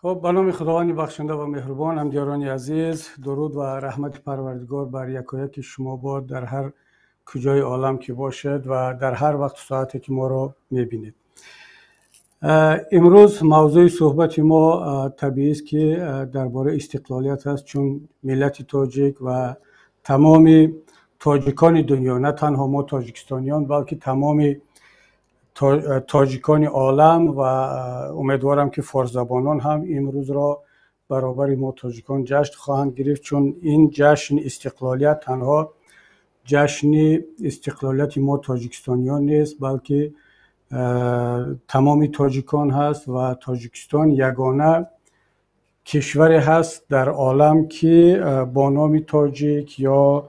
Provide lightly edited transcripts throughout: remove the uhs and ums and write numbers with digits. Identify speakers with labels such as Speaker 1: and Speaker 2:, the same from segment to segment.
Speaker 1: خب به نام خداوند بخشنده و مهربان، همدیاران عزیز، درود و رحمت پروردگار بر یکایک شما باد در هر کجای عالم که باشد و در هر وقت و ساعتی که ما را میبینید. امروز موضوع صحبت ما طبیعی است که درباره استقلالیت است، چون ملت تاجیک و تمام تاجیکان دنیا، نه تنها ما تاجیکستانیان بلکه تمام تاجیکان عالم و امیدوارم که فارس زبانان هم امروز را برابر ما تاجیکان جشن خواهند گرفت، چون این جشن استقلالیت تنها جشن استقلالیت ما تاجیکستانیان نیست، بلکه تمام تاجیکان هست و تاجیکستان یگانه کشوری هست در عالم که با نام تاجیک یا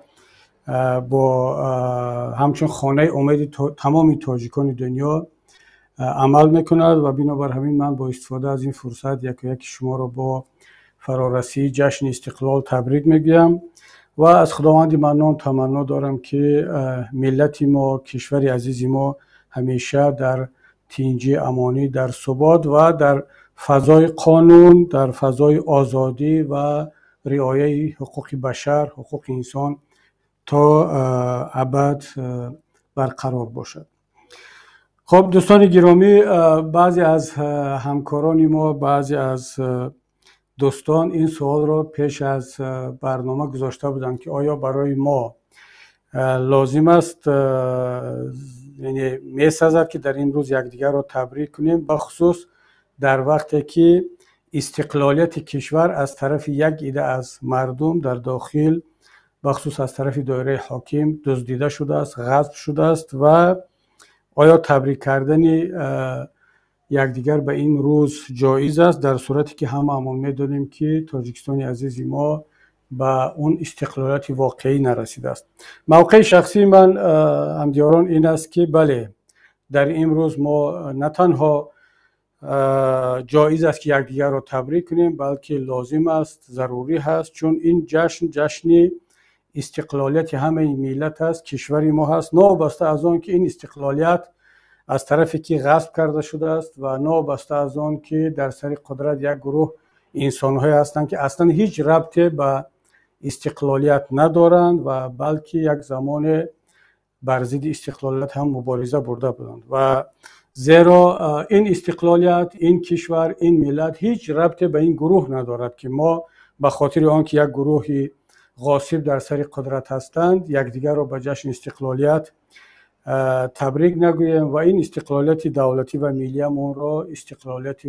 Speaker 1: با همچون خانه امید تمام تاجیکان دنیا عمل میکند و بنابر همین من با استفاده از این فرصت یکی شما را با فرارسی جشن استقلال تبریک میگویم و از خداوند منان تمنا دارم که ملت ما، کشور عزیز ما همیشه در تینجی امانی، در ثبات و در فضای قانون، در فضای آزادی و رعایت حقوق بشر، حقوق انسان تا ابد برقرار باشد. خب دوستان گرامی، بعضی از همکاران ما، بعضی از دوستان این سوال را پیش از برنامه گذاشته بودند که آیا برای ما لازم است، یعنی می‌سازد که در این روز یکدیگر را تبریک کنیم، بخصوص در وقتی که استقلالیت کشور از طرف یک عده از مردم در داخل، بخصوص از طرف دایره حاکم دزدیده شده است، غصب شده است و آیا تبریک کردن یکدیگر به این روز جایز است، در صورتی که هممون میدونیم که تاجیکستان عزیز ما به اون استقلالیت واقعی نرسیده است. موقع شخصی من همدیاران این است که بله، در این روز ما نه تنها جایز است که یکدیگر را تبریک کنیم، بلکه لازم است، ضروری هست، چون این جشن استقلالیت همه ملت است، کشور ما هست، نابسته از آن که این استقلالیت از طرفی که غصب کرده شده است و نابسته از آن که در سر قدرت یک گروه انسان‌های هستند که اصلا هیچ ربطی به استقلالیت ندارند و بلکه یک زمان بر ضد استقلالیت هم مبارزه برده بودند و زیرا این استقلالیت، این کشور، این ملت هیچ ربطی به این گروه ندارد که ما به خاطر آن که یک گروه غاصب در سر قدرت هستند یکدیگر را به جشن استقلالیت تبریک نگوییم و این استقلالیت دولتی و ملی اون را استقلالیت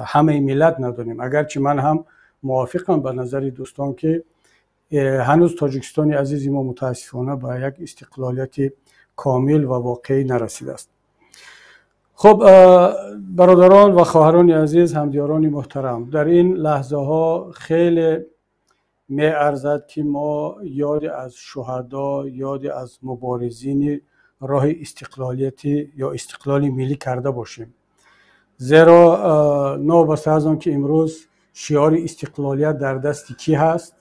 Speaker 1: همه ملت ندانیم. اگرچه من هم موافقم به نظر دوستان که هنوز تاجیکستان عزیز ما متاسفانه به یک استقلالیت کامل و واقعی نرسیده است. خب برادران و خواهران عزیز، همدیاران محترم، در این لحظه ها خیلی می ارزد که ما یاد از شهدا، یاد از مبارزین راه استقلالیت یا استقلال ملی کرده باشیم، زیرا نابسته از آن که امروز شعار استقلالیت در دست کی هست،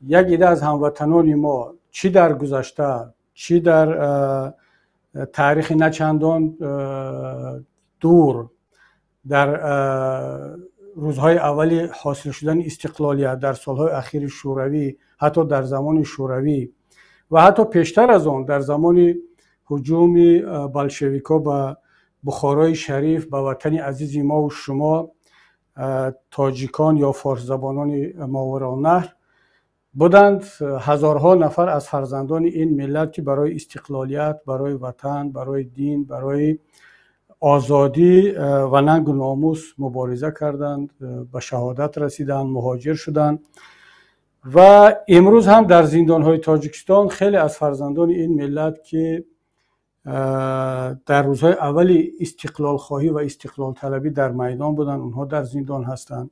Speaker 1: یک عده از هموطنان ما چی در گذشته، چی در تاریخ نچندان دور، در روزهای اولی حاصل شدن استقلالیت، در سالهای اخیر شوروی، حتی در زمان شوروی و حتی پیشتر از آن در زمان هجوم بلشویکا به بخارای شریف، به وطن عزیز ما و شما تاجیکان یا فارس زبانان ماوراءالنهر بودند، هزارها نفر از فرزندان این ملت که برای استقلالیت، برای وطن، برای دین، برای آزادی و ننگ و ناموس مبارزه کردند، به شهادت رسیدند، مهاجر شدند و امروز هم در زندان‌های تاجیکستان خیلی از فرزندان این ملت که در روزهای اولی استقلال خواهی و استقلال طلبی در میدان بودند، اونها در زندان هستند.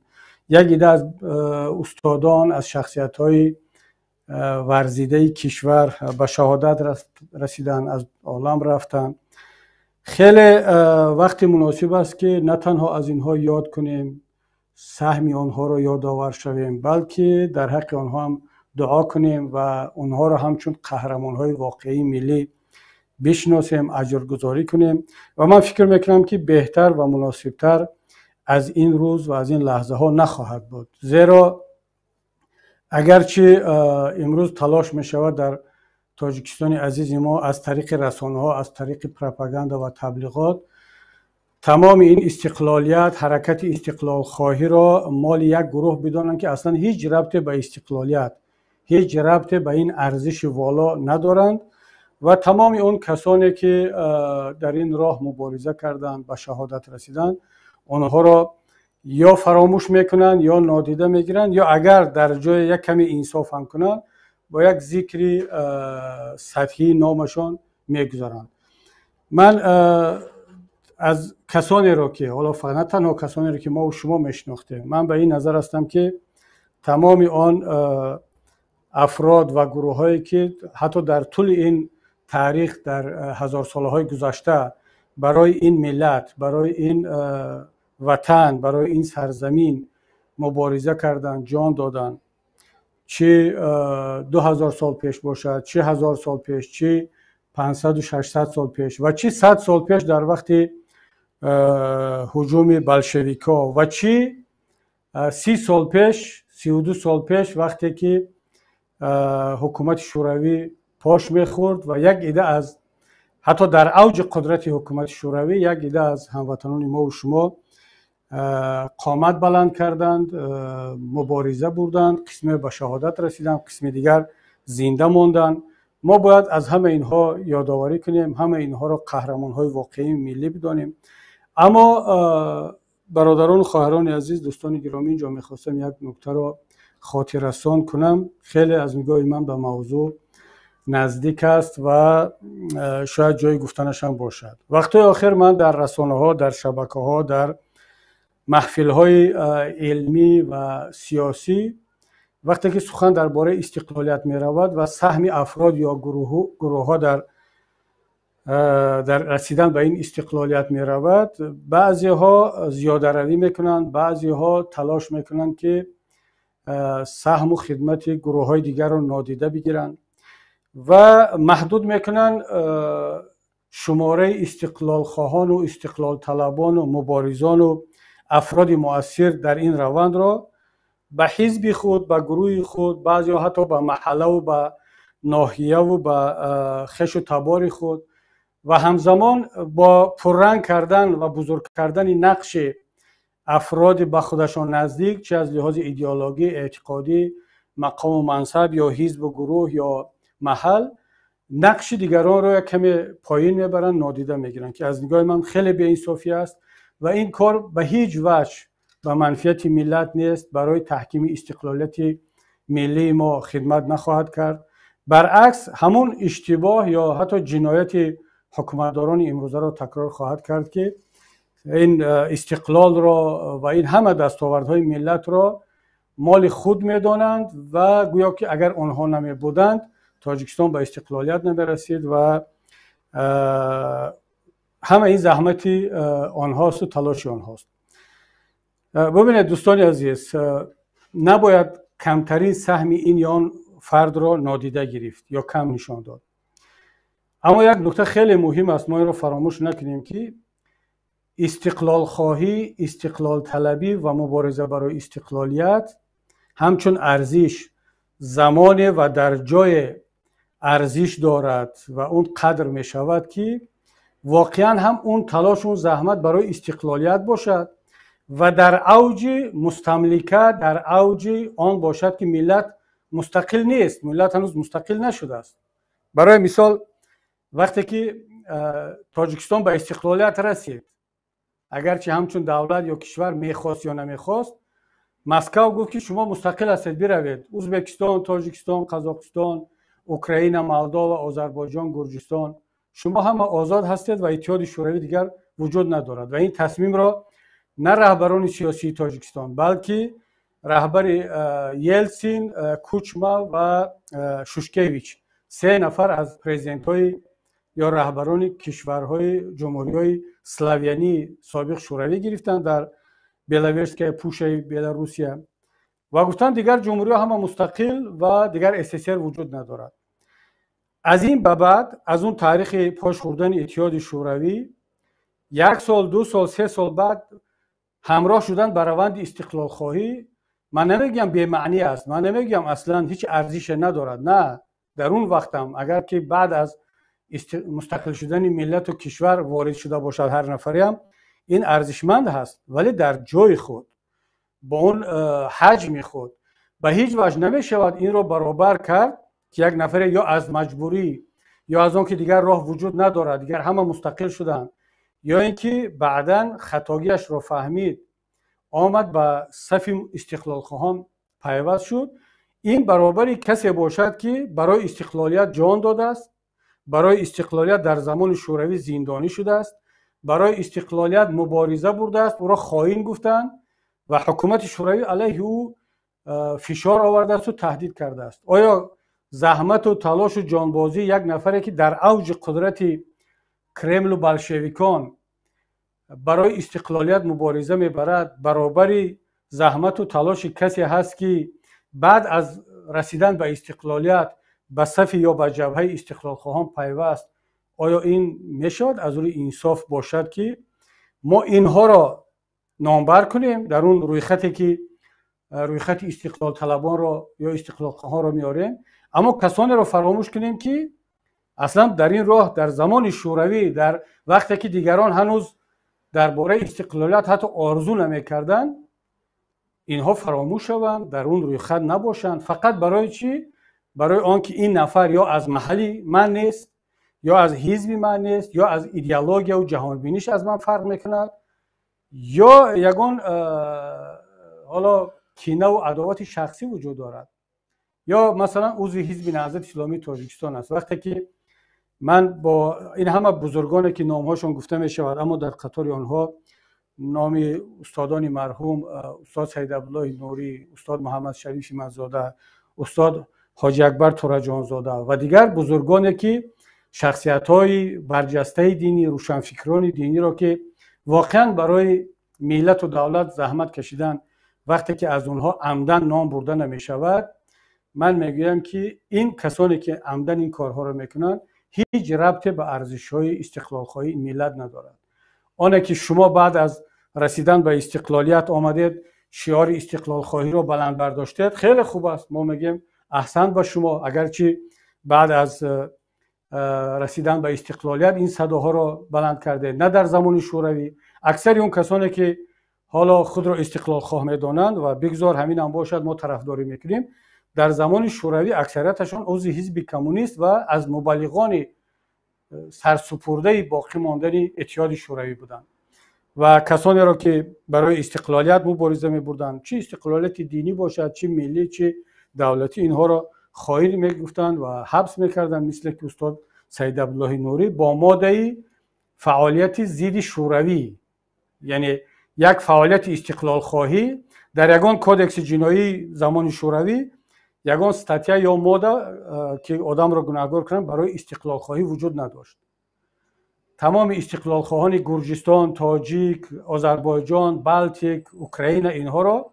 Speaker 1: یک عده از استادان، از شخصیت‌های ورزیده کشور به شهادت رسیدند، از عالم رفتند. خیلی وقت مناسب است که نه تنها از اینها یاد کنیم، سهم آنها را یادآور شویم، بلکه در حق آنها هم دعا کنیم و آنها را همچون قهرمان‌های واقعی ملی بشناسیم، اجرگذاری کنیم و من فکر میکنم که بهتر و مناسبتر از این روز و از این لحظه ها نخواهد بود. زیرا اگرچه امروز تلاش می شود در تاجیکستان عزیز ما از طریق رسانه ها، از طریق پروپاگاندا و تبلیغات تمام این استقلالیت، حرکت استقلال خواهی را مال یک گروه بدانند که اصلا هیچ ربطی به استقلالیت، هیچ ربطی به این ارزش والا ندارند و تمام اون کسانی که در این راه مبارزه کردند به شهادت رسیدند آنها را یا فراموش میکنند یا نادیده میگیرند یا اگر در جای یک کمی انصاف هم کنند با یک ذکری سطحی نامشان میگذارند. من از کسانی را که حالا فقط تنها کسانی را که ما و شما میشناختیم، من به این نظر هستم که تمام آن افراد و گروه هایی که حتی در طول این تاریخ در هزار سالهای گذشته برای این ملت، برای این وطن، برای این سرزمین مبارزه کردند، جان دادند، چه 2000 سال پیش باشد، چه 1000 سال پیش، چه 500 و 600 سال پیش و چه 100 سال پیش در وقت هجوم بلشویکا و چه 30 سال پیش، 32 سال پیش وقتی که حکومت شوروی پاش میخورد و یک عده از حتی در اوج قدرت حکومت شوروی یک عده از هموطنان ما و شما قامت بلند کردند، مبارزه بردند، قسمی به شهادت رسیدند، قسمی دیگر زنده ماندند. ما باید از همه اینها یادآوری کنیم، همه اینها را قهرمان‌های واقعی ملی بدانیم. اما برادران و خواهران عزیز، دوستان گرامی، اینجا میخواستم یک نکته را خاطر رسان کنم، خیلی از نگاه من به موضوع نزدیک است و شاید جای گفتنش هم باشد. وقتی آخر من در رسانه ها، در شبکه ها، در محفل های علمی و سیاسی وقتی که سخن درباره استقلالیت می رود و سهم افراد یا گروه ها در رسیدن به این استقلالیت می رود، بعضی ها زیاده روی می کنند، بعضی ها تلاش می کنند که سهم و خدمت گروه های دیگر را نادیده بگیرند و محدود میکنن شماره استقلال خواهان و استقلال طلبان و مبارزان و افراد مؤثر در این روند را به حزب خود، به گروه خود، بعضی حتی به محله و به ناحیه و به خش و تبار خود و همزمان با پررنگ کردن و بزرگ کردن نقش افراد به خودشان نزدیک، چه از لحاظ ایدئولوژی، اعتقادی، مقام و منصب یا حزب و گروه یا محل، نقش دیگران را کمی پایین میبرن، نادیده میگیرن که از نگاه من خیلی بی‌انصافی است و این کار به هیچ وجه به منفعت ملت نیست، برای تحکیم استقلالیت ملی ما خدمت نخواهد کرد. برعکس همون اشتباه یا حتی جنایت حکومتداران امروزه را تکرار خواهد کرد که این استقلال را و این همه دستاوردهای ملت را مال خود میدانند و گویا که اگر آنها نمی بودند تاجیکستان به استقلالیت نمیرسید و همه این زحمتی آنهاست و تلاش آنهاست. ببینید دوستان عزیز، نباید کمترین سهم این یا آن فرد را نادیده گرفت یا کم نشان داد. اما یک نکته خیلی مهم است، ما این را فراموش نکنیم که استقلال خواهی، استقلال طلبی و مبارزه برای استقلالیت همچون ارزش زمان و در جای ارزش دارد و اون قدر می شود که واقعا هم اون تلاش، اون زحمت برای استقلالیت باشد و در اوج مستملکه، در اوج آن باشد که ملت مستقل نیست، ملت هنوز مستقل نشده است. برای مثال وقتی که تاجیکستان به استقلالیت رسید، اگرچه همچون دولت یا کشور میخواست یا نمیخواست، مسکو گفت که شما مستقل هستید، بروید ازبکستان، تاجیکستان، قزاقستان، اوکراین، مولداوا، آذربایجان، گرجستان، شما هم آزاد هستید و اتحاد شوروی دیگر وجود ندارد. و این تصمیم را نه رهبران سیاسی تاجیکستان بلکه رهبر یلسین، کوچما و شوشکویچ، 3 نفر از پرزیدنت های یا رهبران کشورهای جمهوری‌های سلاویانی سابق شوروی گرفتند در بلاروس که پوشه بلاروسیه و گفتند دیگر جمهوری‌ها هم مستقل و دیگر SSR وجود ندارد. از این به بعد، از اون تاریخ پاش خوردن اتحاد شوروی، 1 سال، 2 سال، 3 سال بعد همراه شدن به روند استقلال خواهی، من نمیگم بی معنی است، من نمیگم اصلا هیچ ارزش ندارد، نه، در اون وقتم اگر که بعد از مستقل شدن ملت و کشور وارد شده باشد هر نفری هم، این ارزشمند هست، ولی در جای خود با اون حجم خود به هیچ وجه نمی شود این رو برابر کرد که یک نفر یا از مجبوری یا از اون که دیگر راه وجود ندارد، دیگر همه مستقل شدن، یا اینکه بعداً خطاگیش رو فهمید آمد به صف استقلال خواهان پیوست شد. این برابری کسی باشد که برای استقلالیت جان داده است، برای استقلالیت در زمان شوروی زندانی شده است، برای استقلالیت مبارزه برده است، او را خائن گفتند و حکومت شوروی علیه او فشار آورده است و تهدید کرده است. آیا زحمت و تلاش و جانبازی یک نفری که در اوج قدرت کرمل و بلشویکان برای استقلالیت مبارزه میبرد برابری زحمت و تلاش کسی هست که بعد از رسیدن به استقلالیت به صف یا به جبهه استقلال خواهان پیوست؟ آیا این میشود از روی انصاف باشد که ما اینها را نامبر کنیم در اون روی خطی که روی خط استقلال طلبان را یا استقلال خواهان را میاریم، اما کسانی را فراموش کنیم که اصلا در این راه در زمان شوروی، در وقتی که دیگران هنوز درباره استقلالیت حتی آرزو نمیکردن، اینها فراموش شوند، در اون روی خط نباشند. فقط برای چی؟ برای آنکه این نفر یا از محلی من نیست، یا از حزبی من نیست، یا از ایدئولوژی و جهانبینیش از من فرق میکند، یا یگان حالا کینه و عداوت شخصی وجود دارد، یا مثلا عضو حزب نهضت اسلامی تاجیکستان است. وقتی که من با این همه بزرگانی که نامهاشون گفته می شود، اما در قطار آنها نام استادان مرحوم استاد سید عبدالله نوری، استاد محمد شریف مزاده، استاد حاجی اکبر تورجانزاده و دیگر بزرگانی که شخصیت‌های برجسته دینی، روشنفکران دینی را که واقعا برای ملت و دولت زحمت کشیدن، وقتی که از اونها عمدن نام برده نمی شود، من میگویم که این کسانی که عمدن این کارها را میکنن هیچ ربطی به ارزش‌های استقلال خواهی ملت ندارد. آنه که شما بعد از رسیدن به استقلالیت آمدید شعار استقلال خواهی را بلند برداشتید، خیلی خوب است، ما میگیم احسن به شما، اگرچه بعد از رسیدن به استقلالیت این صداها را بلند کرده، نه در زمان شوروی. اکثر اون کسانی که حالا خود را استقلال خواه میدانند و بگذار همین هم باشد ما طرفداری میکنیم، در زمان شوروی اکثریتشان عضو حزب کمونیست و از مبلغان سرسپرده باقی ماندن اتحاد شوروی بودند و کسانی را که برای استقلالیت مبارزه می‌بردند، چه استقلالیت دینی باشد، چه ملی، چه دولتی، اینها را خائن میگفتند و حبس میکردند، مثل که استاد سید عبدالله نوری با ماده فعالیت ضد شوروی، یعنی یک فعالیت استقلال خواهی در یگان کودکس جنایی زمان شوروی، یگان استاتیا یا ماده که آدم را گناهکار کنند برای استقلال خواهی وجود نداشت. تمام استقلال خواهان گرجستان، تاجیک، آذربایجان، بلتیک، اوکراین اینها را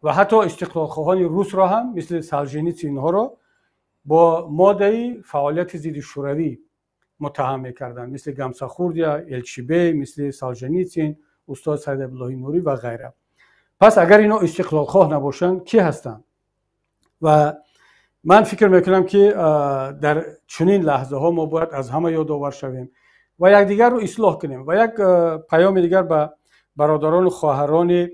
Speaker 1: و حتی استقلال خواهان روس را هم مثل سالژنیتسین اینها را با ماده فعالیت ضد شوروی متهم می‌کردند، مثل گمسخوردیا، الچیبی، مثل سالژنیتسین، استاد سید عبدالله نوری و غیره. پس اگر اینا استقلال خواه نباشند کی هستند؟ و من فکر میکنم که در چنین لحظه ها ما باید از همه یادآور شویم و یکدیگر رو اصلاح کنیم و یک پیام دیگر به برادران و خواهران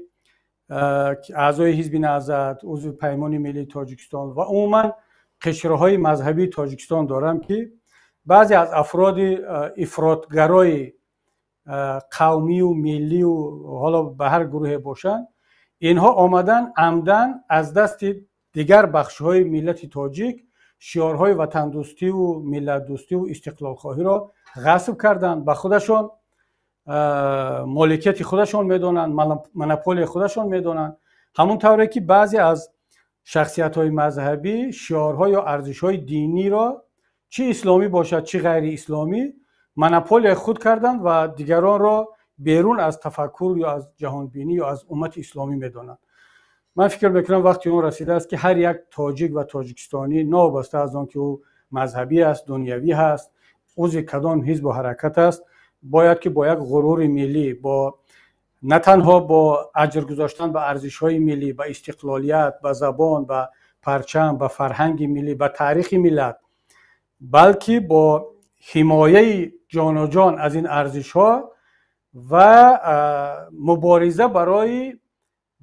Speaker 1: اعضای حزب نهضت، عضو پیمان ملی تاجیکستان و عموما قشرهای مذهبی تاجیکستان دارم که بعضی از افراد افراطگرای قومی و ملی و حالا به هر گروه باشن، اینها آمدن عمدن از دست دیگر بخش‌های ملت تاجیک شعارهای وطن دوستی و ملت دوستی و استقلال خواهی را غصب کردند، به خودشان مالکیت خودشان میدونن، منپول خودشان میدونن، همون طوری که بعضی از شخصیت‌های مذهبی شعارهای یا ارزش‌های دینی را چه اسلامی باشد چه غیر اسلامی منپول خود کردند و دیگران را بیرون از تفکر یا از جهانبینی یا از امت اسلامی میدونن. من فکر میکنم وقتی اون رسیده است که هر یک تاجیک و تاجیکستانی نابسته از آن که او مذهبی است، دنیوی هست، عضو کدام حزب و حرکت است، باید که با یک غرور ملی، با نه تنها با اجر گذاشتن به ارزش‌های ملی، به استقلالیت، به زبان، به پرچم، به فرهنگ ملی، به تاریخ ملت، بلکه با حمایه جان و جان از این ارزش‌ها و مبارزه برای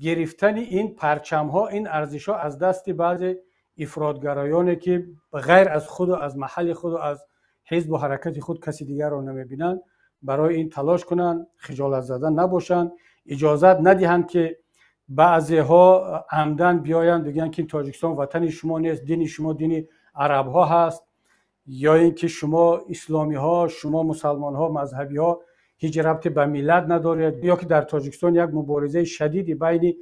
Speaker 1: گرفتن این پرچم‌ها، این ارزش‌ها از دست بعضی افراطگرایانی که غیر از خود و از محل خود و از حزب و حرکت خود کسی دیگر را نمی‌بینند، برای این تلاش کنند خجالت زدن نباشند، اجازت ندهند که بعضی‌ها عمدن بیایند بگن که تاجیکستان وطن شما نیست، دین شما دین عرب‌ها هست، یا اینکه شما اسلامی‌ها، شما مسلمان‌ها، مذهبی‌ها هیچ ربطی به ملت ندارد، یا که در تاجیکستان یک مبارزه شدیدی بین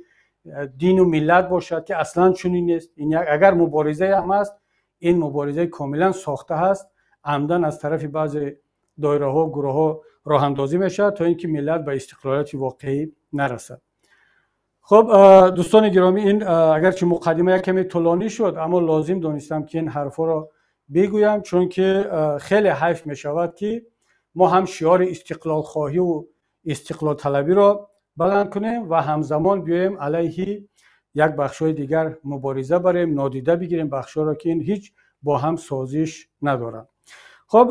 Speaker 1: دین و ملت باشد که اصلا چنین نیست. این اگر مبارزه هم است، این مبارزه کاملا ساخته است، عمدن از طرف بعضی دایره‌ها و گروه‌ها راه اندازی میشه تا اینکه ملت به استقلالیت واقعی نرسد. خب دوستان گرامی، این اگرچه مقدمه کمی طولانی شد، اما لازم دانستم که این حرفا را بگویم، چون که خیلی حیف می شود که ما هم شعار استقلال خواهی و استقلال طلبی را بلند کنیم و همزمان بیایم علیه یک بخشای دیگر مبارزه بریم، نادیده بگیریم بخشا را که این هیچ با هم سازش ندارن. خب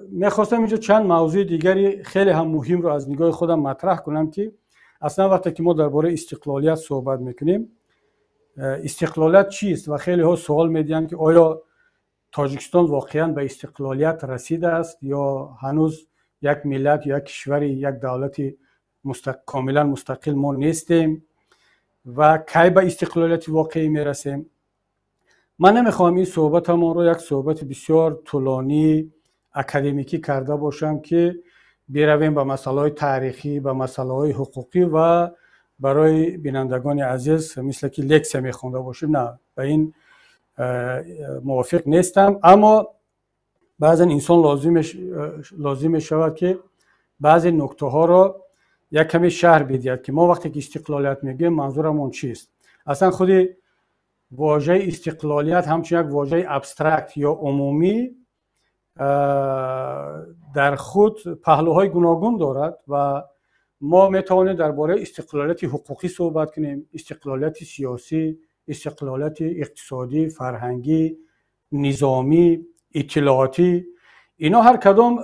Speaker 1: میخواستم اینجا چند موضوع دیگری خیلی هم مهم رو از نگاه خودم مطرح کنم که اصلا وقتی که ما درباره استقلالیت صحبت میکنیم، استقلالیت چیست؟ و خیلی ها سوال میدن که آیا تاجیکستان واقعا به استقلالیت رسیده است یا هنوز یک ملت یا یک کشوری، یک دولت کاملا مستقل ما نیستیم و کی به استقلالیت واقعی میرسیم؟ من نمیخوام این صحبتمون رو یک صحبت بسیار طولانی اکادمیکی کرده باشم که برویم به مسائل تاریخی، به مسائل حقوقی و برای بینندگان عزیز مثل که لکچر میخونده باشیم. نه، به این موافق نیستم. اما بعضا انسان لازم شود که بعضی نکته ها را یک کمی شرح بدهد که ما وقتی که استقلالیت میگیم منظورمون چیست. اصلا خود واژه استقلالیت همچون یک واژه ابسترکت یا عمومی در خود پهلوهای گوناگون دارد و ما میتوانیم درباره استقلالیت حقوقی صحبت کنیم، استقلالیت سیاسی، استقلالیت اقتصادی، فرهنگی، نظامی، اطلاعاتی. اینا هر کدام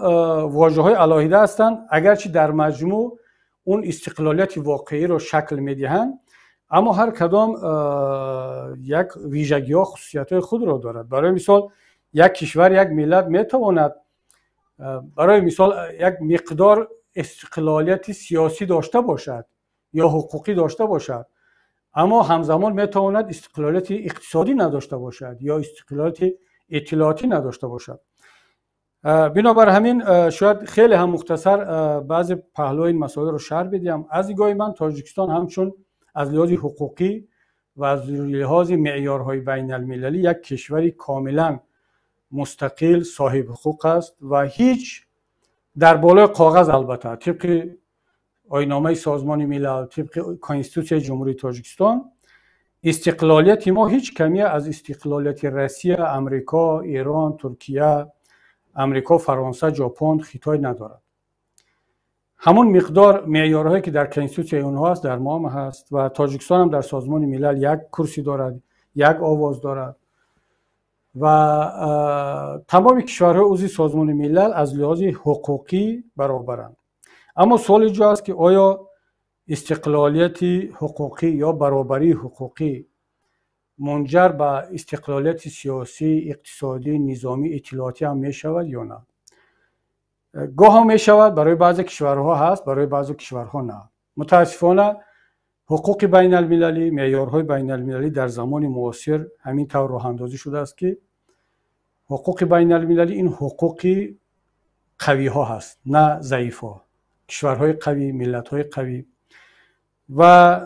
Speaker 1: واژه‌های علاهیده هستند، اگرچه در مجموع اون استقلالیت واقعی رو شکل میدهند، اما هر کدام یک ویژگی‌ها، خصوصیت‌های خود را دارد. برای مثال یک کشور، یک ملت میتواند برای مثال یک مقدار استقلالیت سیاسی داشته باشد یا حقوقی داشته باشد، اما همزمان میتواند استقلالیت اقتصادی نداشته باشد یا استقلالیت اطلاعاتی نداشته باشد. بنابر همین شاید خیلی هم مختصر بعض پهلوهای این مسائل رو شرح بدیم. از نگاه من تاجیکستان همچون از لحاظ حقوقی و از لحاظ معیارهای بین المللی یک کشوری کاملا مستقل صاحب حقوق است و هیچ در بالای کاغذ، البته طبق آیین‌نامه سازمان ملل، طبق کانستیتوسیون جمهوری تاجیکستان، استقلالیت ما هیچ کمی از استقلالیت روسیه، امریکا، ایران، ترکیه، امریکا، فرانسه، ژاپن، خیتای ندارد. همون مقدار معیارهایی که در کانستیتوسیون اونها هست در ما هم هست و تاجیکستان هم در سازمان ملل یک کرسی دارد، یک آواز دارد و تمام کشورهای عضو سازمان ملل از لحاظ حقوقی برابرند. اما سوال اینجا است که آیا استقلالیت حقوقی یا برابری حقوقی منجر به استقلالیت سیاسی، اقتصادی، نظامی، اطلاعاتی هم می شود یا نه؟ گاه هم می شود، برای بعضی کشورها هست، برای بعضی کشورها نه. متاسفانه حقوق بین المللی، معیارهای بین المللی در زمان معاصر همین طور راه اندازی شده است که حقوق بین المللی این حقوقی قوی ها هست، نه ضعیف ها. کشورهای قوی، ملت‌های قوی و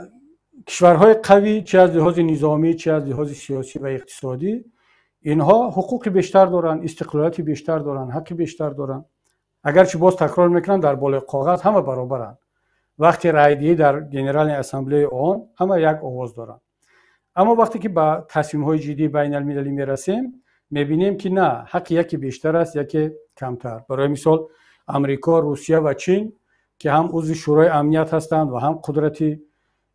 Speaker 1: کشورهای قوی چه از لحاظ نظامی، چه از لحاظ سیاسی و اقتصادی، اینها حقوق بیشتر دارن، استقلالیت بیشتر دارن، حق بیشتر دارن. اگرچه باز تکرار میکنن در بالای کاغذ همه برابرن، وقتی رای دهی در جنرال اسمبلی آن همه یک آواز دارن. اما وقتی که به تصمیم‌های جدی بین المللی میرسیم میبینیم که نه، حق یکی بیشتر است، یکی کمتر. برای مثال امریکا، روسیه و چین که هم عضو شورای امنیت هستند و هم قدرت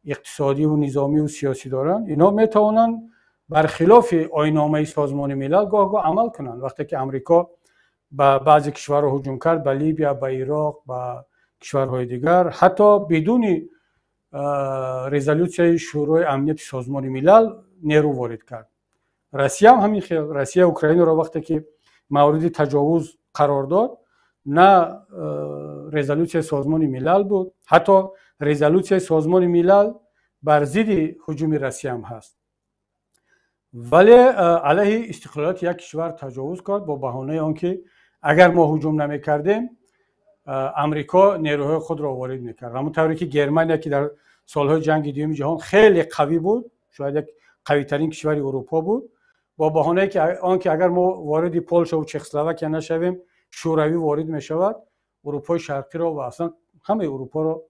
Speaker 1: اقتصادی و نظامی و سیاسی دارند، اینا میتوانند برخلاف آیین‌نامه سازمان ملل گاه عمل کنند. وقتی که امریکا به بعضی کشورها هجوم کرد، به لیبیا، به عراق، به کشورهای دیگر، حتی بدون رزولوسیون شورای امنیت سازمان ملل نیرو وارد کرد. روسیه هم همین خیال. روسیه اوکراین را وقتی که مورد تجاوز قرار داد، نه رزولوسیون سازمان ملل بود، حتی رزولوسیون سازمان ملل بر ضد هجوم روسیه هم هست، ولی علیه استقلالیت یک کشور تجاوز کرد با بهانه آنکه اگر ما هجوم نمی‌کردیم امریکا نیروهای خود را وارد می‌کرد. همونطوری که گرمانیا که در سالهای جنگ دوم جهان خیلی قوی بود، شاید یک قوی‌ترین کشور اروپا بود، با بهانه که آنکه اگر ما وارد پولش و چکسلواکیه نشویم شوروی وارد می‌شود، اروپای شرقی را و اصلا همه اروپا را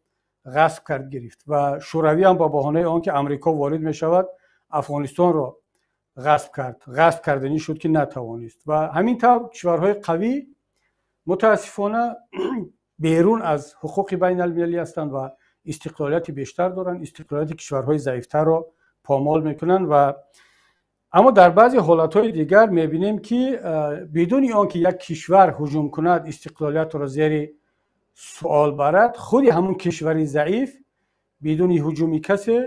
Speaker 1: غصب کرد گرفت و شوروی هم با بهانه آنکه امریکا وارد می‌شود افغانستان را غصب کرد. غصب کردنی شد که نتوانست. و همین طور کشورهای قوی متاسفانه بیرون از حقوق بین المللی هستند و استقلالیت بیشتر دارند، استقلالیت کشورهای ضعیفتر را پامال میکنند. و اما در بعضی حالتهای دیگر میبینیم که بدون آنکه یک کشور هجوم کند استقلالیت را زیر سوال برد، خود همون کشور ضعیف بدون هجوم کسی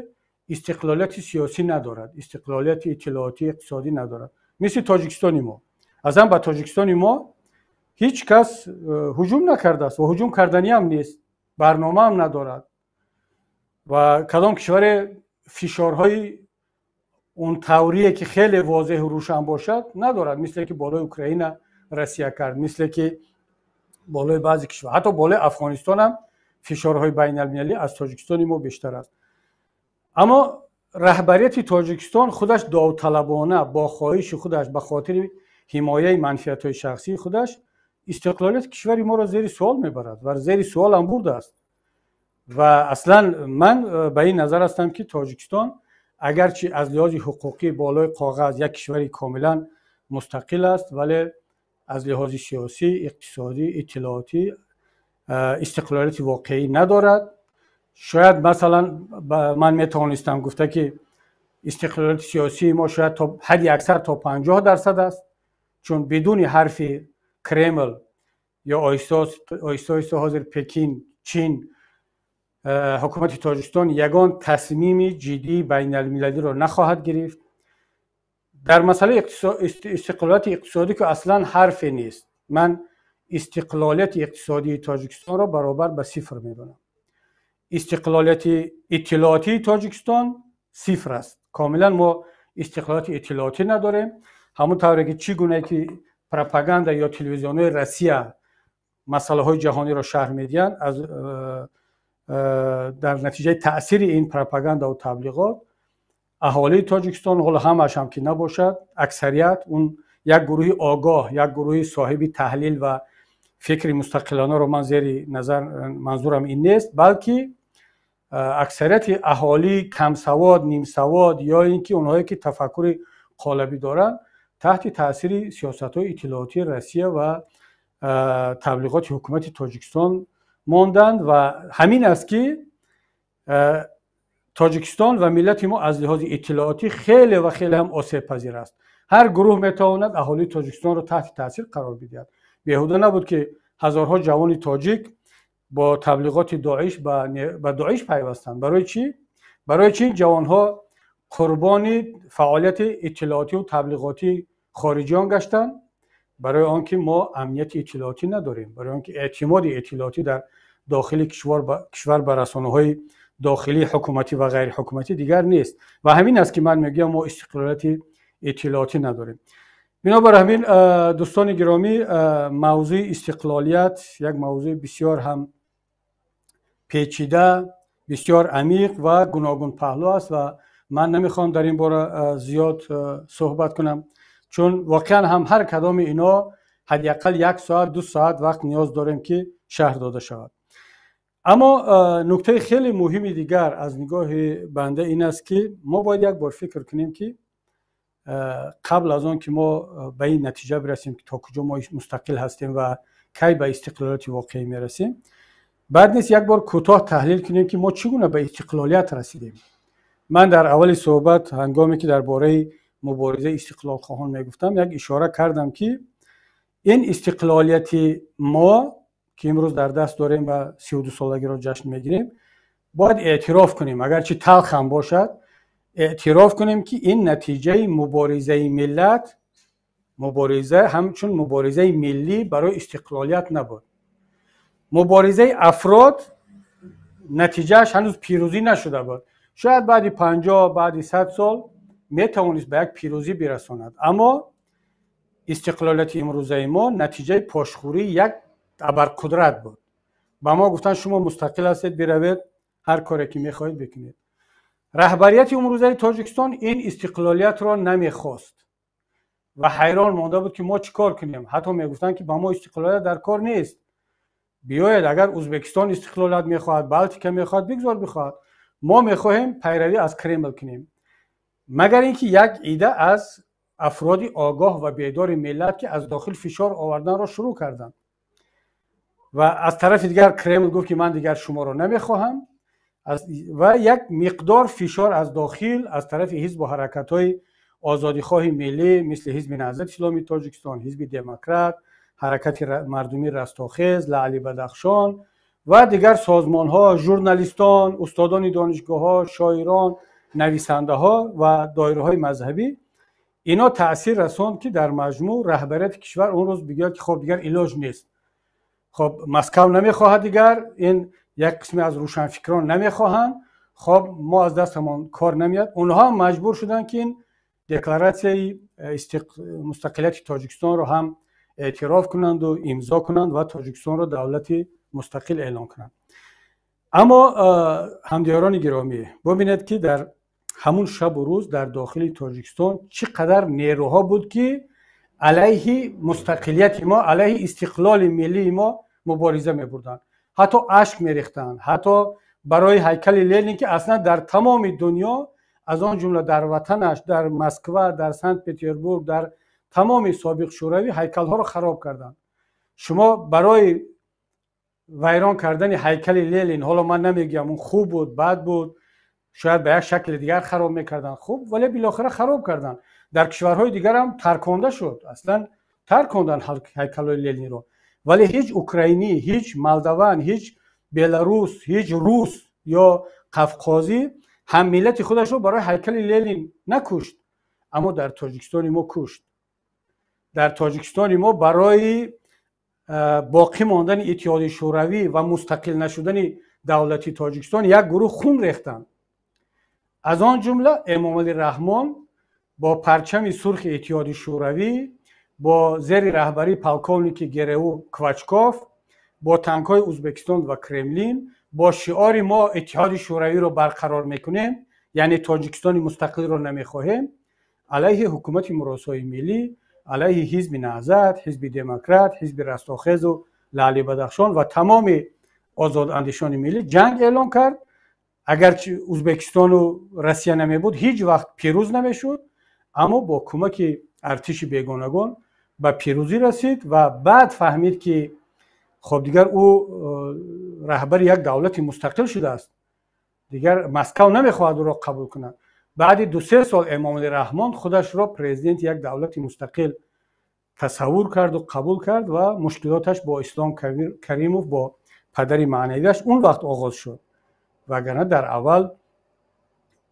Speaker 1: استقلالیت سیاسی ندارد، استقلالیت اطلاعاتی اقتصادی ندارد. مثل تاجیکستان ما، اصلا به تاجیکستان ما هیچ کس هجوم نکرده است و هجوم کردنی هم نیست، برنامه هم ندارد و کدام کشور فشارهای اون طوریه که خیلی واضح و روشن باشد ندارد، مثل که بالای اوکراین روسیه کرد، مثل که بالای بعضی کشور، حتی بالای افغانستان هم فشارهای بین المللی از تاجیکستان ما بیشتر است. اما رهبریت تاجیکستان خودش داوطلبانه با خواهش خودش به خاطر حمایه منفعت‌های شخصی خودش استقلالیت کشور ما را زیر سوال میبرد و زیر سوال هم برده است. و اصلا من به این نظر هستم که تاجیکستان اگرچه از لحاظ حقوقی بالای کاغذ یک کشور کاملا مستقل است، ولی از لحاظ سیاسی، اقتصادی، اطلاعاتی استقلالیت واقعی ندارد. شاید مثلا من میتوانستم گفته که استقلالیت سیاسی ما شاید تا حد اکثر تا 50% است، چون بدون حرف کرمل یا آیستا حاضر پکین، چین، حکومت تاجیکستان یگان تصمیم جدی بین المللی را نخواهد گرفت. در مسئله استقلالیت اقتصادی که اصلا حرفی نیست، من استقلالیت اقتصادی تاجیکستان را برابر به صفر میدونم. استقلالیت اطلاعاتی تاجیکستان صفر است، کاملا ما استقلالیت اطلاعاتی نداریم. همونطوری که چگونه که پروپاگاندا یا تلویزیون‌های روسیه مسائل های جهانی را شرح میدن، از در نتیجه تاثیر این پروپاگاندا و تبلیغات اهالی تاجیکستان، حالا همش هم که نباشد، اکثریت اون یک گروه آگاه، یک گروه صاحب تحلیل و فکر مستقلانه رو من زیر نظر منظورم این نیست، بلکه اکثریت اهالی کم سواد، نیم سواد یا اینکه اونهایی که تفکر قالبی دارن تحت تاثیر سیاست‌های اطلاعاتی روسیه و تبلیغات حکومت تاجیکستان ماندند. و همین است که تاجیکستان و ملت ما از لحاظ اطلاعاتی خیلی و خیلی هم آسیب پذیر است. هر گروه میتواند اهالی تاجیکستان را تحت تاثیر قرار بدهد. بیهوده نبود که هزارها جوان تاجیک با تبلیغات داعش به داعش پیوستند. برای چی؟ برای چی جوانها قربانی فعالیت اطلاعاتی و تبلیغاتی خارجیان گشتند؟ برای آنکه ما امنیت اطلاعاتی نداریم، برای آنکه اعتماد اطلاعاتی در داخل کشور به رسانه‌های داخلی حکومتی و غیر حکومتی دیگر نیست. و همین است که من میگم ما استقلالیت اطلاعاتی نداریم. بنابراین همین دوستان گرامی، موضوع استقلالیت یک موضوع بسیار هم پیچیده، بسیار عمیق و گوناگون پهلو است و من نمیخوام در این باره زیاد صحبت کنم، چون واقعا هم هر کدام اینا حداقل 1 ساعت 2 ساعت وقت نیاز داریم که شرح داده شود. اما نکته خیلی مهمی دیگر از نگاه بنده این است که ما باید یک بار فکر کنیم که قبل از آن که ما به این نتیجه برسیم که تا کجا ما مستقل هستیم و کی به استقلالیت واقعی میرسیم، بعد نیست یک بار کوتاه تحلیل کنیم که ما چگونه به استقلالیت رسیدیم. من در اول صحبت هنگامی که درباره مبارزه استقلال خواهان میگفتم یک اشاره کردم که این استقلالیت ما که امروز در دست داریم و 32 سالگی را جشن میگیریم باید اعتراف کنیم، اگرچه تلخ هم باشد اعتراف کنیم که این نتیجه مبارزه ملت، مبارزه همچون مبارزه ملی برای استقلالیت نبود. مبارزه افراد نتیجهش هنوز پیروزی نشده بود. شاید بعد 50 بعد 100 سال میتوانست به یک پیروزی برساند، اما استقلالیت امروزه ما نتیجه پاشخوری یک ابرقدرت بود. با ما گفتن شما مستقل هستید، بروید هر کاری که میخواهید بکنید. رهبریت امروزه تاجیکستان این استقلالیت را نمیخواست و حیران مانده بود که ما چیکار کنیم. حتی میگفتن که با ما استقلالیت در کار نیست، بیاید اگر ازبکستان استقلالیت میخواهد، بلتیکا میخواهد، بگذار بخواهد، ما میخواهیم پیروی از کرمل کنیم. مگر اینکه یک ایده از افراد آگاه و بیدار ملت که از داخل فشار آوردن را شروع کردند و از طرف دیگر کرمل گفت که من دیگر شما را نمیخواهم و یک مقدار فشار از داخل از طرف حزب و حرکت‌های آزادیخواه ملی مثل حزب نهضت اسلامی تاجیکستان، حزب دموکرات، حرکت مردمی رستاخیز، لعلی بدخشان و دیگر سازمان‌ها، ژورنالیستان، استادان دانشگاه‌ها، شاعران، نویسنده‌ها و دایره‌های مذهبی، اینا تأثیر رساند که در مجموع رهبریت کشور اون روز بگه که خب دیگر علاج نیست، خب مسکو نمیخواهد، دیگر این یک قسم از روشنفکران نمیخواهند، خب ما از دستمان کار نمیاد. اونها مجبور شدن که این دکلراسیون مستقلیت تاجیکستان رو هم اعتراف کنند و امضا کنند و تاجیکستان رو دولت مستقل اعلام کنند. اما همدیاران گرامی، ببینید که در همون شب و روز در داخل تاجیکستان چقدر نیروها بود که علیه مستقلیت ما، علیه استقلال ملی ما مبارزه می‌بردند. حتی اشک می‌ریختند، حتی برای هیکل لنین که اصلا در تمام دنیا از آن جمله در وطنش، در مسکو، در سنت پترزبورگ، در تمام سابق شوروی هیکل‌ها را خراب کردند. شما برای ویران کردن هیکل لنین، حالا من نمیگم اون خوب بود بد بود، شاید به یک شکل دیگر خراب میکردن، خوب، ولی بالاخره خراب کردن. در کشورهای دیگر هم ترکانده شد، اصلا ترکاندن هیکل لنین رو، ولی هیچ اوکراینی، هیچ مالدوان، هیچ بلاروس، هیچ روس یا قفقازی هم ملت خودش رو برای هیکل لنین نکشت. اما در تاجیکستان ما کشت. در تاجیکستان ما برای باقی ماندن اتحاد شوروی و مستقل نشدن دولت تاجیکستان یک گروه خون ریختند. از آن جمله امام علی رحمان با پرچم سرخ اتحاد شوروی، با زیر رهبری پالکونیک گرو کوچکوف، با تانک‌های ازبکستان و کرملین، با شعار ما اتحاد شوروی رو برقرار میکنیم، یعنی تاجیکستان مستقل رو نمیخواهیم، علیه حکومت مراسای ملی، علیه حزب نهضت، حزب دموکرات، حزب رستاخیز و لعلی بدخشان و تمام آزاد اندیشان ملی جنگ اعلام کرد. اگرچه ازبکستان و روسیه نمی بود هیچ وقت پیروز نمیشد، اما با کمک ارتش بیگانگان به پیروزی رسید و بعد فهمید که خب دیگر او رهبر یک دولت مستقل شده است، دیگر مسکو نمیخواهد او را قبول کند. بعد 2-3 سال امام علی رحمان خودش را پرزیدنت یک دولت مستقل تصور کرد و قبول کرد و مشکلاتش با اسلام کریموف، با پدر معنویش اون وقت آغاز شد. وگرنه در اول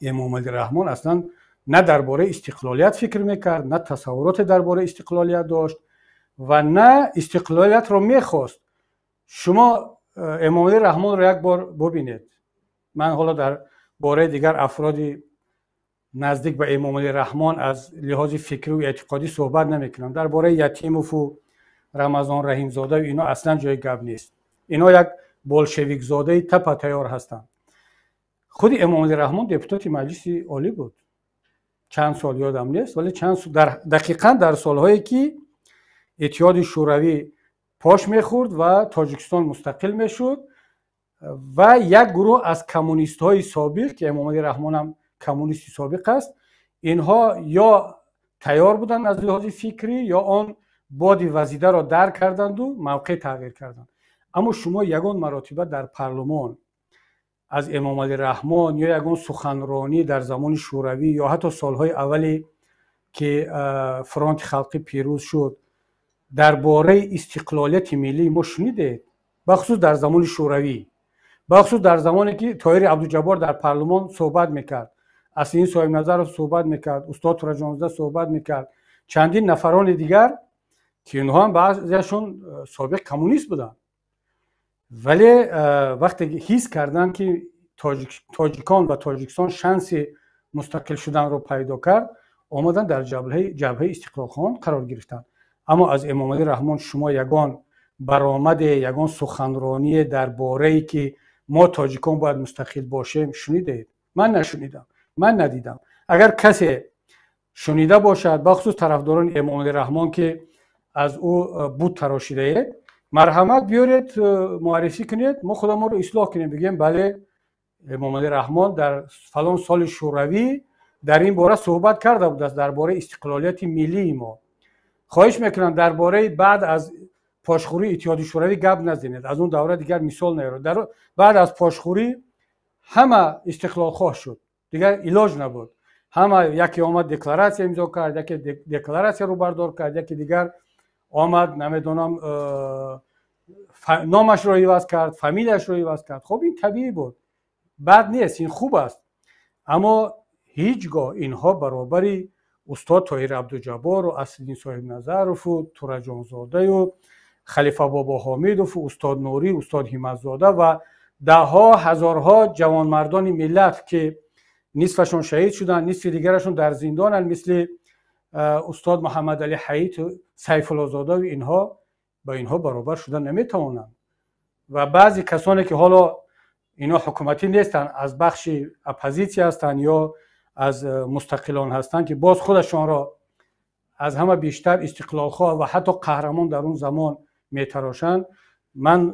Speaker 1: امام علی رحمان اصلا نه درباره استقلالیت فکر میکرد، نه تصورات درباره استقلالیت داشت و نه استقلالیت رو میخواست. شما امام علی رحمان رو یک بار ببینید. من حالا در باره دیگر افرادی نزدیک به امام علی رحمان از لحاظ فکری و اعتقادی صحبت نمیکنم. درباره یتیموف و رمضان رحیم زاده و اینا اصلا جای گپ نیست. اینا یک بولشویک زاده تپه تیار هستند. خود امام علی رحمان دپوتات مجلس عالی بود، چند سال یادم نیست، ولی چند سال دقیقاً در سالهایی که اتحاد شوروی پاش میخورد و تاجیکستان مستقل میشد و یک گروه از کمونیست های سابق که امام علی رحمان هم کمونیستی سابق است، اینها یا تیار بودند از لحاظ فکری یا آن باد وزیده را درک کردند و موقع تغییر کردند. اما شما یگان مراتبه در پارلمان از امام علی رحمان یا یگان سخنرانی در زمان شوروی یا حتی سالهای اولی که فرانت خلقی پیروز شد درباره استقلالیت ملی ما شنیدید؟ بخصوص در زمان شوروی، بخصوص در زمانی که طاهر عبدالجبار در پارلمان صحبت میکرد، اسدالدین صاحب نظر صحبت میکرد، استاد تورجانزاده صحبت میکرد، چندین نفران دیگر که اینها هم بعضیشون سابق کمونیست بودن، ولی وقتی حس کردن که تاجیکان و تاجیکستان شانس مستقل شدن رو پیدا کرد، آمدن در جبهه استقلال خواهان قرار گرفتن. اما از امام علی رحمان شما یگان برآمد، یگان سخنرانی درباره که ما تاجیکان باید مستقل باشیم شنیدید؟ من نشنیدم، من ندیدم. اگر کسی شنیده باشد، بخصوص طرفداران امام علی رحمان که از او بود تراشیده اید، مرحمت بیارید معرفی کنید، ما خودمون رو اصلاح کنیم، بگیم بله امام علی رحمان در فلان سال شوروی در این باره صحبت کرده بود است، درباره استقلالیت ملی ما. خواهش میکنم درباره بعد از پاشخوری اتحادیه شوروی گپ نزنید، از اون دوره دیگر مثال نیارید. بعد از پاشخوری همه استقلال خواه شد، دیگر علاج نبود. همه یکی آمد دکلراسیون امضا کرد، یکی دکلراسیون رو بردار کرد، یکی دیگر آمد نمیدونم نامش رو عوض کرد، فامیلش رو عوض کرد. خب این طبیعی بود، بد نیست، این خوب است. اما هیچگاه اینها برابری استاد طاهر عبدالجبار و اسدالدین صاحب نظر و تورجانزاده و خلیفه بابا حامد و استاد نوری، استاد همتزاده و ده ها هزارها جوانمردان ملت که نصفشون شهید شدن، نصف دیگرشون در زندانن، مثل استاد محمد علی حییت و سیف الله زاده و اینها، با اینها برابر شدن نمیتوانند. و بعضی کسانی که حالا اینا حکومتی نیستن، از بخش اپوزیسیون هستند یا از مستقلان هستند، که باز خودشان را از همه بیشتر استقلال خواه و حتی قهرمان در اون زمان میتراشند. من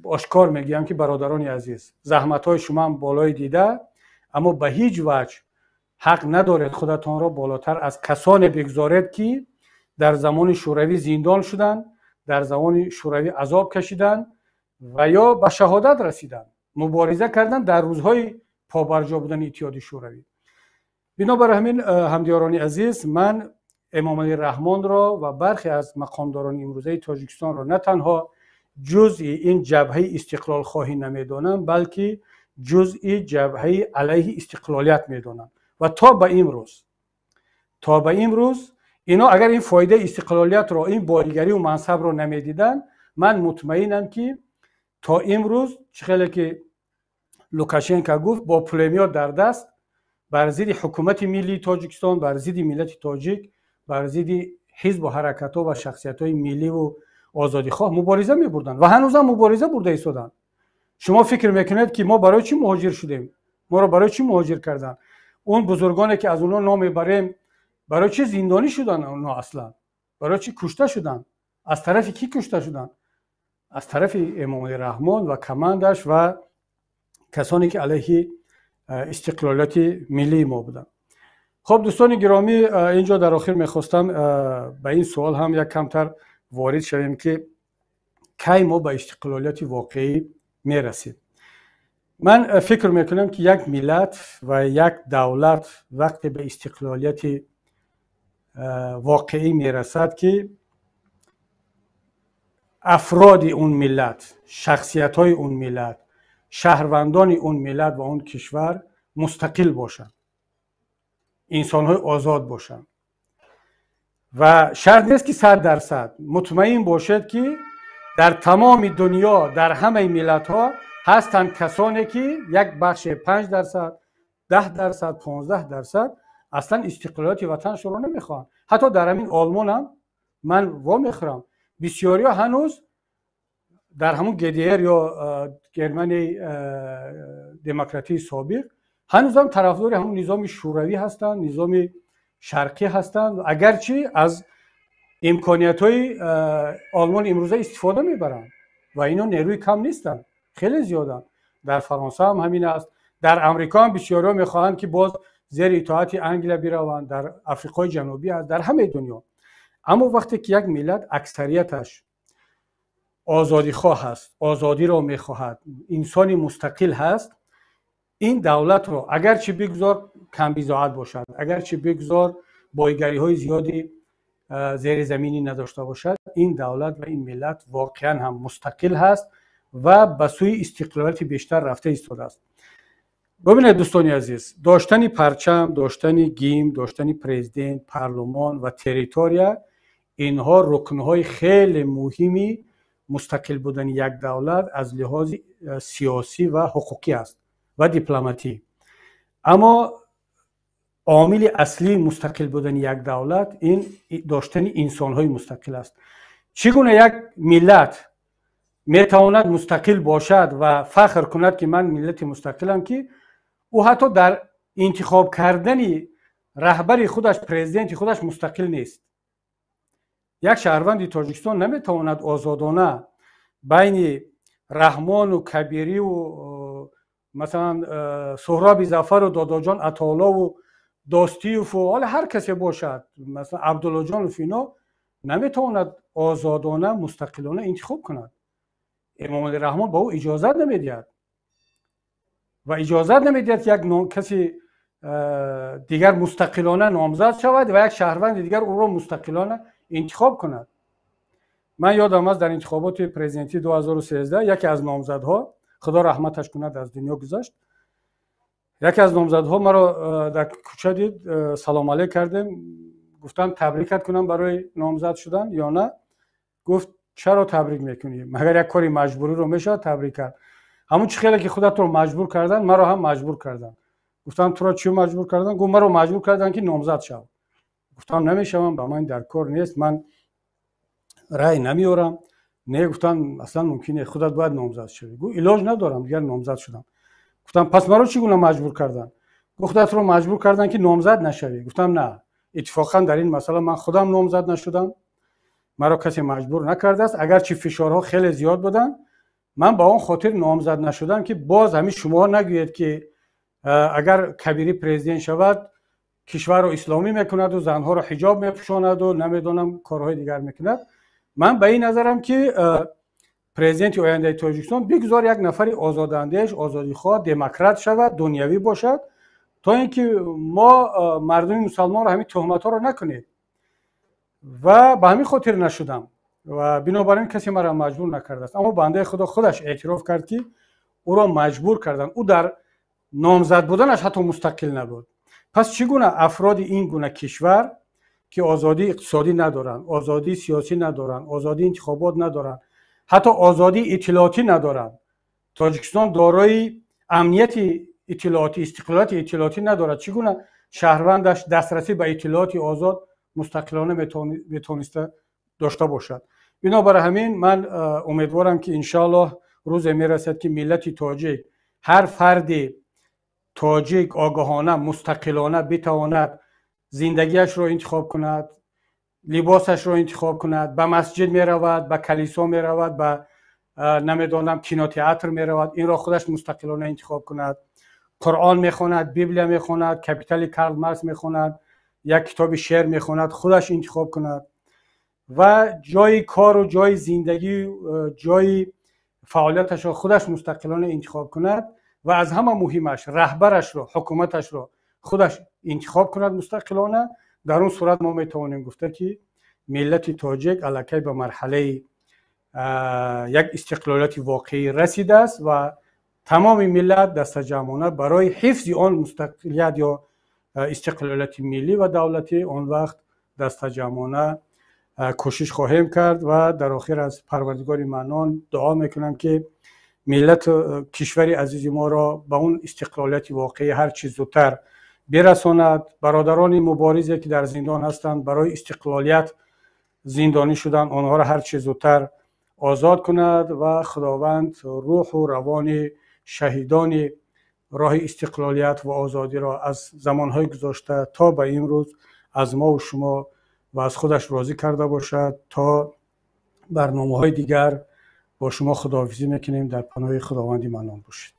Speaker 1: آشکار میگم که برادران عزیز، زحمت های شما هم بالای دیده، اما به هیچ وجه حق ندارید خودتان را بالاتر از کسانی بگذارید که در زمان شوروی زندان شدند، در زمان شوروی عذاب کشیدند و یا به شهادت رسیدند، مبارزه کردند در روزهای پابرجا بودن اتحادیه شوروی. بنابر همین همدیاران عزیز، من امام علی رحمان را و برخی از مقامداران امروزه تاجیکستان را نه تنها جزئی این جبهه استقلال خواهی نمیدانم، بلکه جزئی جبهه علیه استقلالیت میدانم. و تا به امروز اینا اگر این فایده استقلالیت را، این بازیگری و منصب را نمیدیدن، من مطمئنم که تا امروز چخیلی که لوکاشنکو گفت، با پولمیات در دست بر ضد حکومت ملی تاجیکستان، بر ضد ملت تاجیک، بر ضد حزب و حرکت‌ها و شخصیت‌های ملی و آزادیخواه مبارزه می‌بردن و هنوزم مبارزه برده ایستادن. شما فکر میکنید که ما برای چی مهاجر شدیم؟ ما را برای چی مهاجر کردن؟ اون بزرگانی که از اونها نام میبریم برای چی زندانی شدن؟ اونها اصلا برای چی کشته شدن؟ از طرف کی کشته شدن؟ از طرف امام علی رحمان و کماندش و کسانی که علیه استقلالیت ملی ما بودن. خب دوستان گرامی، اینجا در آخر میخواستم به این سوال هم یک کمتر وارد شویم که کی ما به استقلالیت واقعی میرسیم. من فکر میکنم که یک ملت و یک دولت وقتی به استقلالیت واقعی میرسد که افراد اون ملت، شخصیت های اون ملت، شهروندان اون ملت و اون کشور مستقل باشند، انسان های آزاد باشند و شرط نیست که 100% مطمئن باشد که در تمام دنیا در همه ملت ها هستند کسانی که یک بخش 5%، 10%، 15% اصلا استقلالیت وطنشون رو نمیخوان. حتی در همین آلمان هم من وامیخورم بسیاری ها هنوز در همون GDR یا گرمانی دموکراتی سابق هنوز هم طرفدار همون نظام شوروی هستند، نظام شرقی هستند، اگرچه از امکانیت های آلمان امروزه استفاده میبرند و اینا نیروی کم نیستند، خیلی زیادن. در فرانسه هم همین است، در امریکا هم بسیاری میخواهند که باز زیر اطاعت انگلیس بروند، در آفریقای جنوبی هست، در همه دنیا. اما وقتی که یک ملت اکثریتش آزادی خواه هست، آزادی را میخواهد، انسانی مستقل هست، این دولت رو اگرچه بگذار کم بی‌ضاعت باشد، اگرچه بگذار بایگری های زیادی زیر زمینی نداشته باشد، این دولت و این ملت واقعا هم مستقل هست و به سوی استقلالیت بیشتر رفته ایستاده است. ببینید دوستان عزیز، داشتن پرچم، داشتن گیم، داشتن پرزیدنت، پارلمان و تریتوریا، اینها رکنهای خیلی مهمی مستقل بودن یک دولت از لحاظ سیاسی و حقوقی است و دیپلماتی. اما عامل اصلی مستقل بودن یک دولت این داشتن انسان‌های مستقل است. چگونه یک ملت میتواند مستقل باشد و فخر کند که من ملت مستقلم، که او حتی در انتخاب کردن رهبر خودش، پرزیدنت خودش مستقل نیست. یک شهروند تاجیکستان نمیتواند آزادانه بین رحمان و کبیری و مثلا سهراب ظفر و داداجان عطاالله و داستیوف و حالا هر کسی باشد، مثلا عبدالله جان و فینا، نمیتواند آزادانه مستقلانه انتخاب کند. امام علی رحمان با او اجازت نمیدهد و اجازت نمیدهد یک کسی دیگر مستقلانه نامزد شود و یک شهروند دیگر او را مستقلانه انتخاب کند. من یادم است در انتخابات پرزیدنتی 2013 یکی از نامزدها، خدا رحمتش کند، از دنیا گذشت، یکی از نامزدها مرا در کوچه دید، سلام علیک کردیم، گفتم تبریکت کنم برای نامزد شدن یا نه؟ گفت چرا تبریک میکنی؟ مگر یک کاری مجبوری رو میشه تبریک کرد؟ همون چه خیلی که خودت رو مجبور کردن، مرا هم مجبور کردن. گفتم تو را چی مجبور کردن؟ گفت مرا مجبور کردن که نامزد شم. گفتم نمیشم، با من در کار نیست، من رای نمیارم. نه، گفتم اصلا ممکنه خودت باید نامزد شوی. گفت علاج ندارم، دیگر نامزد شدم. گفتم پس مرا چگونه مجبور کردن؟ گفت خودت رو مجبور کردن که نامزد نشوی. گفتم نه، اتفاقا در این مسئله من خودم نامزد نشدم، مرا کسی مجبور نکرده است. اگرچه فشارها خیلی زیاد بودن، من با اون خاطر نامزد نشدم که باز همین شما نگویید که اگر کبیری پرزیدنت شود کشور رو اسلامی میکند و زنها رو حجاب میپوشاند و نمیدونم کارهای دیگر میکند. من به این نظرم که پرزیدنت آینده تاجیکستان بگذار یک نفر آزاداندیش، آزادیخواه، دموکرات شود، دنیوی باشد، تا اینکه ما مردم مسلمان رو همین تهمت ها رو نکنید. و به همین خاطر نشدم و بنابراین کسی مرا مجبور نکرده است. اما بنده خدا خودش اعتراف کرد که او را مجبور کردن. او در نامزد بودنش حتی مستقل نبود. پس چگونه افراد این گونه کشور که آزادی اقتصادی ندارن، آزادی سیاسی ندارن، آزادی انتخابات ندارن، حتی آزادی اطلاعاتی ندارن، تاجیکستان دارای امنیت اطلاعاتی، استقلالیت اطلاعاتی ندارد، چگونه شهروندش دسترسی به اطلاعات آزاد مستقلانه میتونسته داشته باشد؟ بنابراین همین من امیدوارم که انشالله روز میرسد که ملت تاجیک، هر فرد تاجیک آگاهانه مستقلانه بتواند زندگیش را انتخاب کند، لباسش را انتخاب کند، به مسجد می رود، به کلیسا می رود، به نمیدانم کینوتئاتر می رود، این را خودش مستقلانه انتخاب کند، قرآن می خوند، بیبل می خوند، کپیتال کارل مارکس می خوند، یک کتاب شعر می خوند، خودش انتخاب کند و جای کار و جای زندگی، جای فعالیتش را خودش مستقلانه انتخاب کند و از همه مهمش رهبرش رو، حکومتش رو خودش انتخاب کند مستقلانه. در اون صورت ما میتوانیم گفته که ملت تاجیک الکی به مرحله یک استقلالیت واقعی رسیده است و تمام ملت دست جمعانه برای حفظ آن مستقلیت یا استقلالیت ملی و دولتی آن وقت دست جمعانه کوشش خواهیم کرد و در آخر از پروردگار منان دعا میکنم که ملت کشور عزیز ما را به اون استقلالیت واقعی هر چیز زودتر برساند. برادران مبارزی که در زندان هستند برای استقلالیت زندانی شدن، آنها را هر چیز زودتر آزاد کند و خداوند روح و روان شهیدان راه استقلالیت و آزادی را از زمانهای گذشته تا به امروز از ما و شما و از خودش راضی کرده باشد. تا برنامه‌های دیگر با شما خداحافظی میکنیم. در پناه خداوند منان باشید.